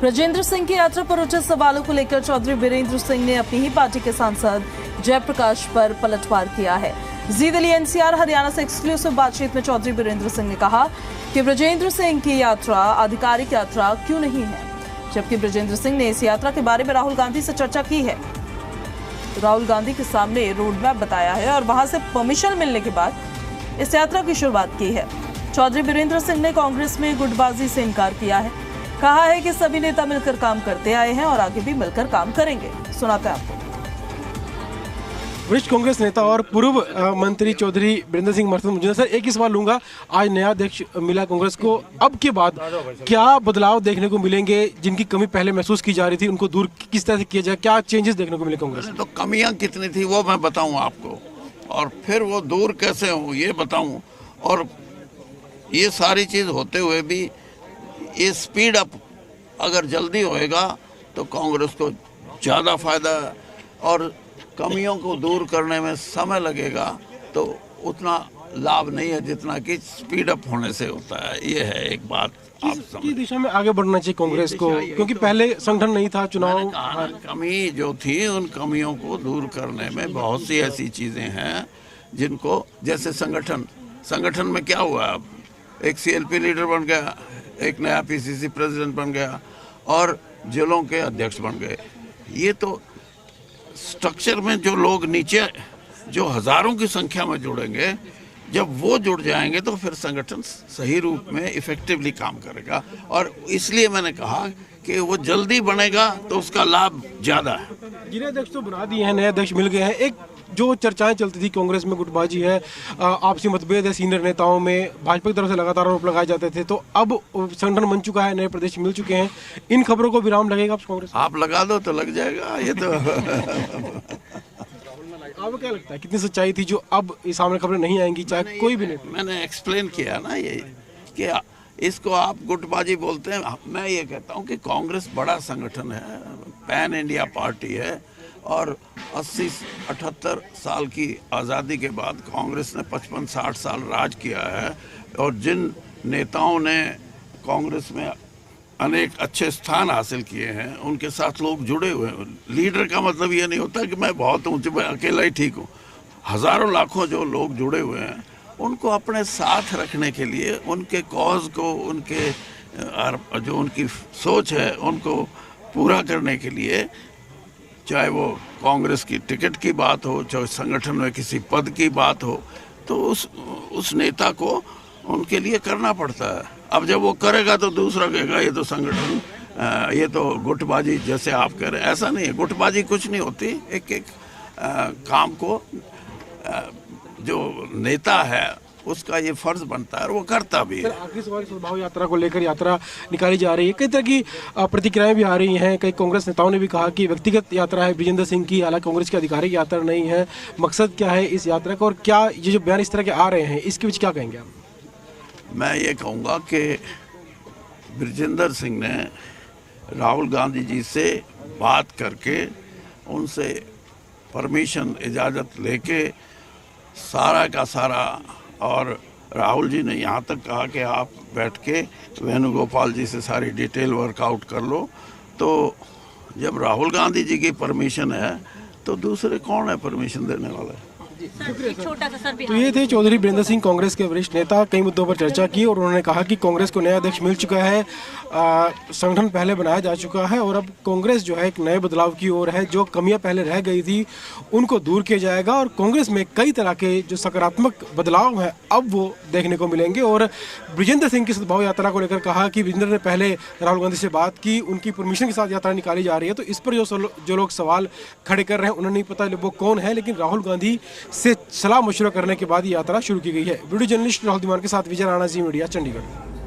ब्रजेंद्र सिंह की यात्रा पर उठे सवालों को लेकर चौधरी बीरेंद्र सिंह ने अपनी ही पार्टी के सांसद जयप्रकाश पर पलटवार किया है। जी दिल्ली एनसीआर हरियाणा से एक्सक्लूसिव बातचीत में चौधरी बीरेंद्र सिंह ने कहा कि ब्रजेंद्र सिंह की यात्रा आधिकारिक यात्रा क्यों नहीं है, जबकि ब्रजेंद्र सिंह ने इस यात्रा के बारे में राहुल गांधी से चर्चा की है। राहुल गांधी के सामने रोड मैप बताया है और वहां से परमिशन मिलने के बाद इस यात्रा की शुरुआत की है। चौधरी बीरेंद्र सिंह ने कांग्रेस में गुटबाजी से इनकार किया है। कहा है कि सभी नेता मिलकर काम करते आए हैं और आगे भी मिलकर काम करेंगे। सुनाते हैं आपको। वरिष्ठ कांग्रेस नेता और पूर्व मंत्री चौधरी बीरेंद्र सिंह मरथम सर, एक ही सवाल लूंगा। आज नया अध्यक्ष मिला कांग्रेस को, अब के बाद क्या बदलाव देखने को मिलेंगे? जिनकी कमी पहले महसूस की जा रही थी उनको दूर किस तरह से किया जाए, क्या चेंजेस देखने को मिले कांग्रेस में? तो कमियां कितनी थी वो मैं बताऊं आपको, और फिर वो दूर कैसे हो ये बताऊं। और ये सारी चीज होते हुए भी ये स्पीड अप अगर जल्दी होएगा तो कांग्रेस को ज़्यादा फायदा, और कमियों को दूर करने में समय लगेगा तो उतना लाभ नहीं है जितना कि स्पीड अप होने से होता है। ये है एक बात। किस दिशा में आगे बढ़ना चाहिए कांग्रेस को, क्योंकि पहले संगठन नहीं था, चुनाव कमी जो थी उन कमियों को दूर करने में बहुत सी ऐसी चीजें हैं जिनको, जैसे संगठन में क्या हुआ, अब एक सीएलपी लीडर बन गया, एक नया पीसीसी प्रेसिडेंट बन गया और जिलों के अध्यक्ष बन गए। ये तो स्ट्रक्चर में जो लोग नीचे जो हजारों की संख्या में जुड़ेंगे, जब वो जुड़ जाएंगे तो फिर संगठन सही रूप में इफेक्टिवली काम करेगा। और इसलिए मैंने कहा कि वो जल्दी बनेगा तो उसका लाभ ज्यादा है। जिन्हें अध्यक्ष तो बना दिए हैं, नए अध्यक्ष मिल गए हैं। एक जो चर्चाएं चलती थी कांग्रेस में, गुटबाजी है, आपसी मतभेद है सीनियर नेताओं में, भाजपा की तरफ से लगातार आरोप लगाए जाते थे, तो अब संगठन बन चुका है, नए प्रदेश मिल चुके हैं, इन खबरों को विराम लगेगा कांग्रेस? आप लगा दो तो लग जाएगा ये तो। आपको क्या लगता है कितनी सच्चाई थी जो अब इस सामने खबरें नहीं आएंगी, चाहे कोई भी नहीं? मैंने एक्सप्लेन किया ना ये कि इसको आप गुटबाजी बोलते हैं। मैं ये कहता हूँ कि कांग्रेस बड़ा संगठन है, पैन इंडिया पार्टी है, और 80-78 साल की आज़ादी के बाद कांग्रेस ने 55-60 साल राज किया है, और जिन नेताओं ने कांग्रेस में अनेक अच्छे स्थान हासिल किए हैं उनके साथ लोग जुड़े हुए हैं। लीडर का मतलब ये नहीं होता कि मैं बहुत ऊंचे मैं अकेला ही ठीक हूँ। हजारों लाखों जो लोग जुड़े हुए हैं उनको अपने साथ रखने के लिए, उनके कॉज को, उनके जो उनकी सोच है उनको पूरा करने के लिए, चाहे वो कांग्रेस की टिकट की बात हो, चाहे संगठन में किसी पद की बात हो, तो उस नेता को उनके लिए करना पड़ता है। अब जब वो करेगा तो दूसरा कहेगा ये तो संगठन, ये तो गुटबाजी जैसे आप कह रहे हैं। ऐसा नहीं है, गुटबाजी कुछ नहीं होती। एक काम को जो नेता है उसका ये फर्ज बनता है और वो करता भी है। आखिरी सवाल, सद्भाव यात्रा को लेकर यात्रा निकाली जा रही है, कई तरह की प्रतिक्रियाएं भी आ रही हैं। कई कांग्रेस नेताओं ने भी कहा कि व्यक्तिगत यात्रा है ब्रजेंद्र सिंह की, हालांकि कांग्रेस की आधिकारिक यात्रा नहीं है। मकसद क्या है इस यात्रा का, और क्या ये जो बयान इस तरह के आ रहे हैं इसके बीच क्या कहेंगे आप? मैं ये कहूँगा कि ब्रजेंद्र सिंह ने राहुल गांधी जी से बात करके उनसे परमिशन, इजाज़त लेके सारा का सारा, और राहुल जी ने यहाँ तक कहा कि आप बैठ के वेणुगोपाल जी से सारी डिटेल वर्कआउट कर लो। तो जब राहुल गांधी जी की परमिशन है तो दूसरे कौन है परमिशन देने वाले? तो ये थे चौधरी बीरेंद्र सिंह, कांग्रेस के वरिष्ठ नेता। कई मुद्दों पर चर्चा की और उन्होंने कहा कि कांग्रेस को नया अध्यक्ष मिल चुका है, संगठन पहले बनाया जा चुका है और अब कांग्रेस जो है एक नए बदलाव की ओर है। जो कमियां पहले रह गई थी उनको दूर किया जाएगा और कांग्रेस में कई तरह के जो सकारात्मक बदलाव हैं अब वो देखने को मिलेंगे। और ब्रजेंद्र सिंह की सद्भाव यात्रा को लेकर कहा कि ब्रजेंद्र ने पहले राहुल गांधी से बात की, उनकी परमिशन के साथ यात्रा निकाली जा रही है। तो इस पर जो लोग सवाल खड़े कर रहे हैं उन्हें नहीं पता वो कौन है, लेकिन राहुल गांधी से सलाह मशवरा करने के बाद ये यात्रा शुरू की गई है। वीडियो जर्नलिस्ट राहुल दीवान के साथ विजय राणा, जी मीडिया, चंडीगढ़।